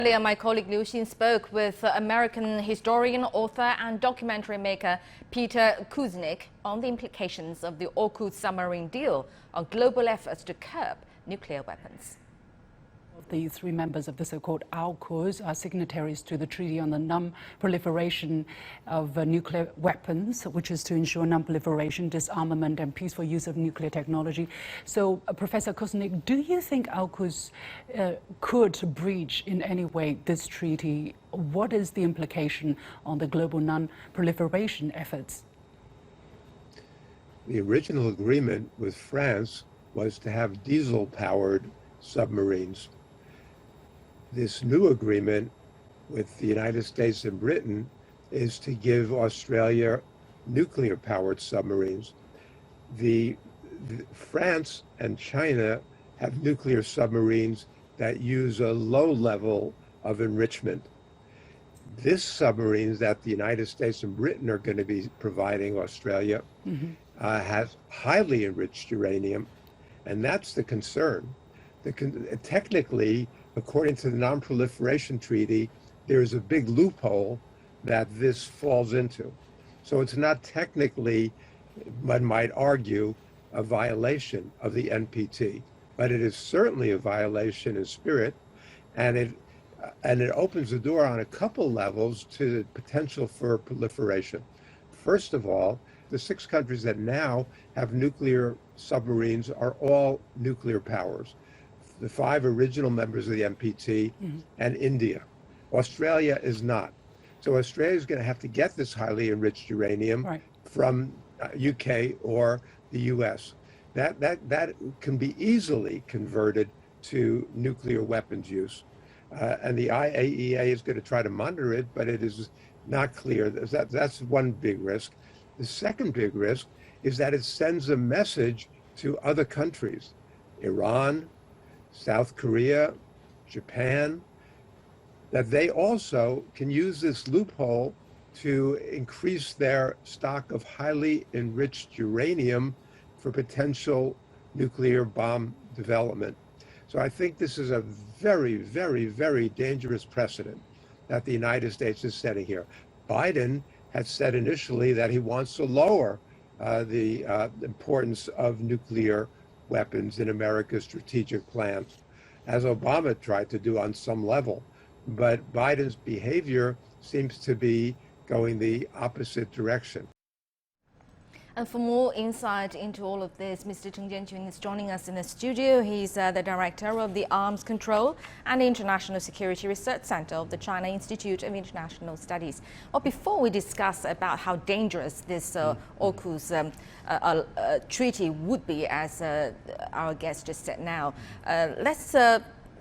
Earlier, my colleague Liu Xin spoke with American historian, author and documentary maker Peter Kuznick on the implications of the AUKUS submarine deal on global efforts to curb nuclear weapons. The three members of the so-called AUKUS are signatories to the Treaty on the Non-Proliferation of Nuclear Weapons, which is to ensure non-proliferation, disarmament and peaceful use of nuclear technology. So, Professor Kuznick, do you think AUKUS could breach in any way this treaty? What is the implication on the global non-proliferation efforts? The original agreement with France was to have diesel-powered submarines. This new agreement with the United States and Britain is to give Australia nuclear-powered submarines. France and China have nuclear submarines that use a low level of enrichment. This submarines that the United States and Britain are going to be providing Australia has highly enriched uranium, and that's the concern. Technically, according to the Non-Proliferation Treaty, there's a big loophole that this falls into. So it's not technically, one might argue, a violation of the NPT, but it is certainly a violation in spirit, and it opens the door on a couple levels to the potential for proliferation. First of all, the 6 countries that now have nuclear submarines are all nuclear powers. The 5 original members of the NPT and India. Australia is not. So Australia is going to have to get this highly enriched uranium from UK or the US. That can be easily converted to nuclear weapons use. And the IAEA is going to try to monitor it, but it is not clear. That's one big risk. The second big risk is that it sends a message to other countries, Iran, South Korea, Japan, that they also can use this loophole to increase their stock of highly enriched uranium for potential nuclear bomb development. So I think this is a very, very, very dangerous precedent that the United States is setting here. Biden had said initially that he wants to lower the importance of nuclear weapons in America's strategic plans, as Obama tried to do on some level. But Biden's behavior seems to be going the opposite direction. And for more insight into all of this, Mr. Chen Jianqun is joining us in the studio. He's the director of the Arms Control and International Security Research Center of the China Institute of International Studies. Well, before we discuss about how dangerous this AUKUS treaty would be, as our guest just said now, let's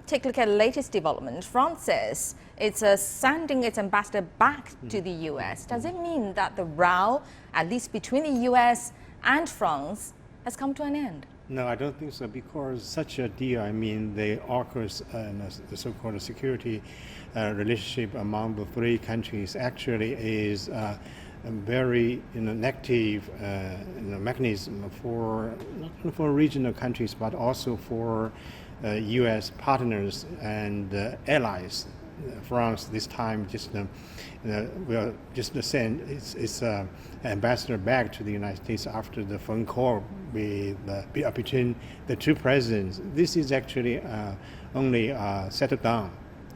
take a look at the latest development. France says it's sending its ambassador back to the U.S. Does it mean that the row, at least between the U.S. and France, has come to an end? No, I don't think so, because such a deal, I mean, the AUKUS and the so-called security relationship among the 3 countries actually is a very negative mechanism for not only for regional countries but also for U.S. partners and allies. France this time will just send its ambassador back to the United States after the phone call between the 2 presidents. This is actually only settled down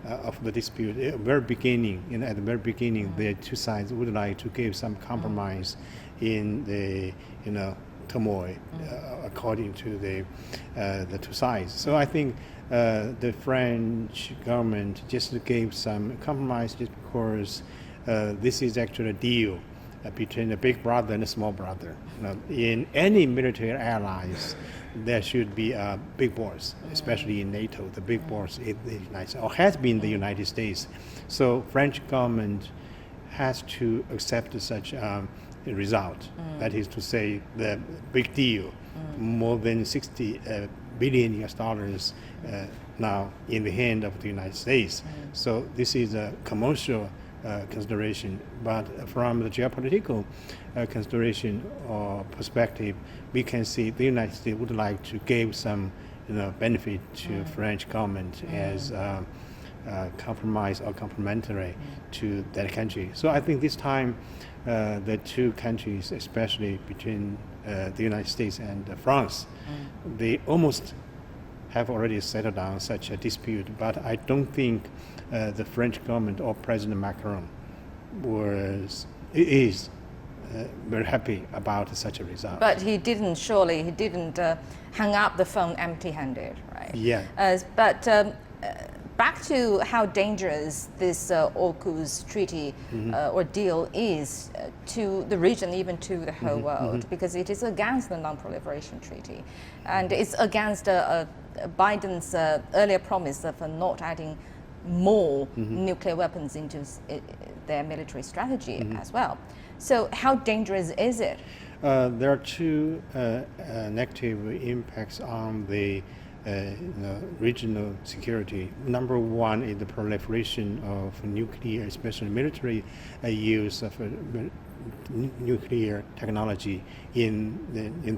of the dispute. At the very beginning, the 2 sides would like to give some compromise in the turmoil, according to the 2 sides. So I think the French government just gave some compromise just because this is actually a deal between a big brother and a small brother. In any military allies, there should be a big boss, especially in NATO. The big boss is the United States, or has been the United States. So French government has to accept such a result. That is to say, the big deal, more than $60 billion US now in the hand of the United States. So this is a commercial consideration, but from the geopolitical consideration or perspective, we can see the United States would like to give some benefit to French government as compromise or complementary to that country. So I think this time the two countries, especially between the United States and France, they almost have already settled down such a dispute, but I don't think the French government or President Macron is very happy about such a result. But he didn't hang up the phone empty-handed, right? Yeah. But back to how dangerous this AUKUS treaty or deal is to the region, even to the whole world, because it is against the non-proliferation treaty, and it's against Biden's earlier promise of not adding more nuclear weapons into their military strategy as well. So how dangerous is it? There are two negative impacts on the regional security. Number one is the proliferation of nuclear, especially military use of nuclear technology in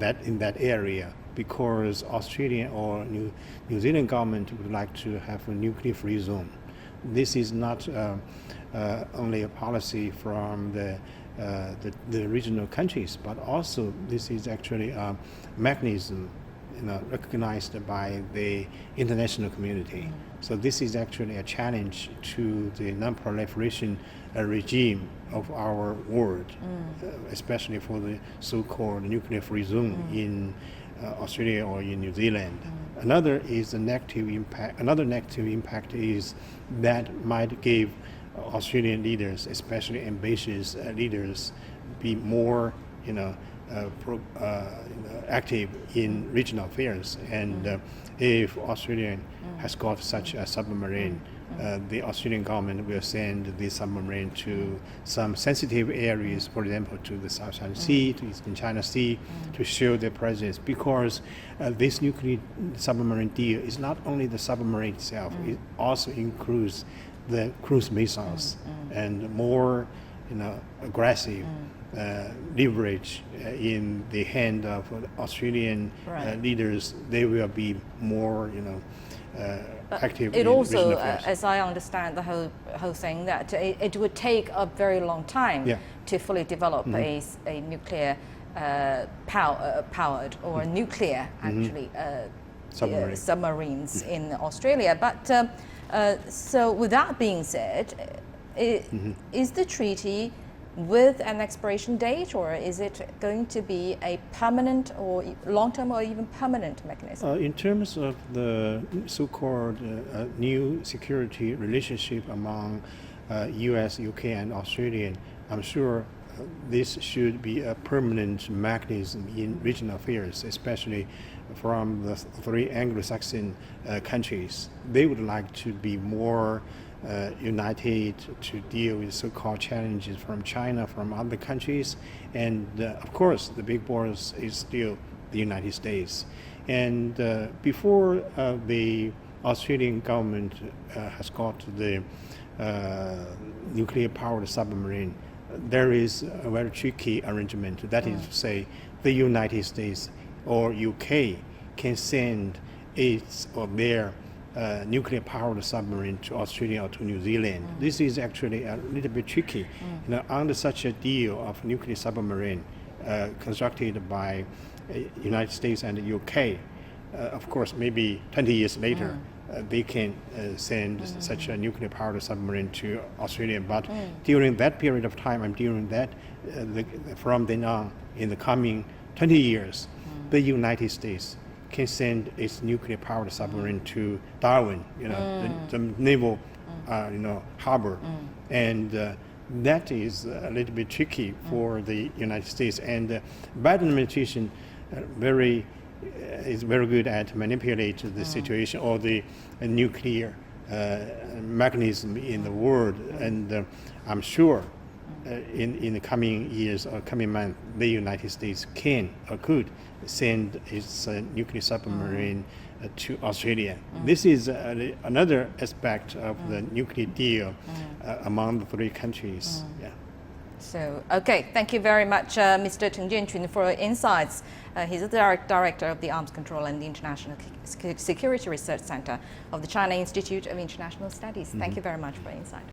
that area, because Australian or New Zealand government would like to have a nuclear-free zone. This is not only a policy from the regional countries, but also this is actually a mechanism recognized by the international community. So this is actually a challenge to the non-proliferation regime of our world, especially for the so-called nuclear-free zone in Australia or in New Zealand. Another negative impact is that might give Australian leaders, especially ambitious leaders, be more active in regional affairs. And if Australia has got such a submarine, the Australian government will send the submarine to some sensitive areas, for example, to the South China Sea, to Eastern China Sea, to show their presence. Because this nuclear submarine deal is not only the submarine itself, it also includes the cruise missiles and more aggressive leverage in the hand of Australian leaders. They will be more active it in also, regional affairs. as I understand the whole thing, that it would take a very long time to fully develop a nuclear powered or nuclear actually submarines in Australia. But so with that being said, is the treaty with an expiration date, or is it going to be a permanent or long-term or even permanent mechanism? In terms of the so-called new security relationship among US, UK and Australia, I'm sure this should be a permanent mechanism in regional affairs, especially from the three Anglo-Saxon countries. They would like to be more united to deal with so-called challenges from China, from other countries, and of course the big boss is still the United States. And before the Australian government has got the nuclear-powered submarine, there is a very tricky arrangement. That is to say, the United States or UK can send its or their nuclear-powered submarine to Australia or to New Zealand. This is actually a little bit tricky. Under such a deal of nuclear submarine constructed by United States and the UK, of course, maybe 20 years later, they can send such a nuclear-powered submarine to Australia. But during that period of time, and during that, from then on, in the coming 20 years, the United States can send its nuclear-powered submarine to Darwin, the naval, harbor, and that is a little bit tricky for the United States. And Biden administration is very good at manipulating the situation or the nuclear mechanism in the world, and I'm sure in the coming years or coming months, the United States can or could send its nuclear submarine to Australia. This is another aspect of the nuclear deal among the three countries. So, okay, thank you very much, Mr. Cheng Jianqun, for your insights. He's the director of the Arms Control and the International Security Research Center of the China Institute of International Studies. Thank you very much for your insight.